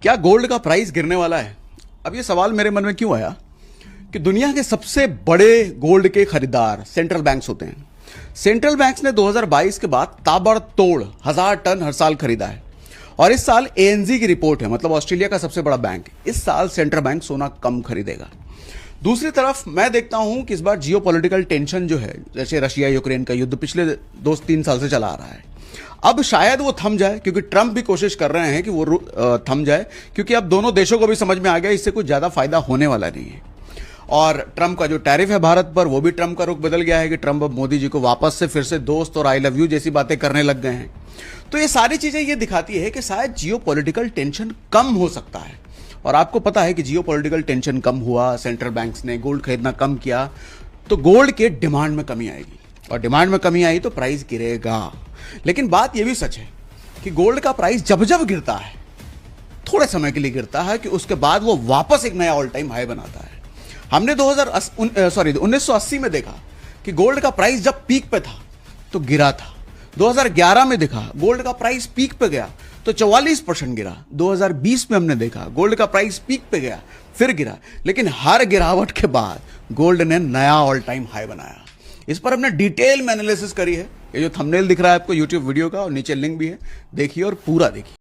क्या गोल्ड का प्राइस गिरने वाला है? अब ये सवाल मेरे मन में क्यों आया कि दुनिया के सबसे बड़े गोल्ड के खरीदार सेंट्रल बैंक्स होते हैं। सेंट्रल बैंक्स ने 2022 के बाद ताबड़तोड़ 1000 टन हर साल खरीदा है। और इस साल एएनजी की रिपोर्ट है, मतलब ऑस्ट्रेलिया का सबसे बड़ा बैंक, इस साल सेंट्रल बैंक सोना कम खरीदेगा। दूसरी तरफ मैं देखता हूं कि इस बार जियोपॉलिटिकल टेंशन जो है, जैसे रशिया यूक्रेन का युद्ध पिछले 2-3 साल से चला आ रहा है, अब शायद वो थम जाए, क्योंकि ट्रंप भी कोशिश कर रहे हैं कि वो थम जाए, क्योंकि अब दोनों देशों को भी समझ में आ गया इससे कुछ ज्यादा फायदा होने वाला नहीं है। और ट्रंप का जो टैरिफ है भारत पर, वो भी ट्रंप का रुख बदल गया है कि ट्रंप अब मोदी जी को वापस से फिर से दोस्त और आई लव यू जैसी बातें करने लग गए हैं। तो ये सारी चीजें ये दिखाती है कि शायद जियोपॉलिटिकल टेंशन कम हो सकता है। और आपको पता है कि जियोपॉलिटिकल टेंशन कम हुआ, सेंट्रल बैंक्स ने गोल्ड खरीदना कम किया, तो गोल्ड के डिमांड में कमी आएगी, और डिमांड में कमी आई तो प्राइस गिरेगा। लेकिन बात यह भी सच है कि गोल्ड का प्राइस जब जब गिरता है, थोड़े समय के लिए गिरता है, कि उसके बाद वो वापस एक नया ऑल टाइम हाई बनाता है। हमने 1980 में देखा कि गोल्ड का प्राइस जब पीक पे था तो गिरा था। 2011 में देखा गोल्ड का प्राइस पीक पे गया तो 44% गिरा। 2020 में हमने देखा गोल्ड का प्राइस पीक पे गया फिर गिरा, लेकिन हर गिरावट के बाद गोल्ड ने नया ऑल टाइम हाई बनाया। इस पर हमने डिटेल में एनालिसिस करी है। ये जो थंबनेल दिख रहा है आपको यूट्यूब वीडियो का, और नीचे लिंक भी है, देखिए और पूरा देखिए।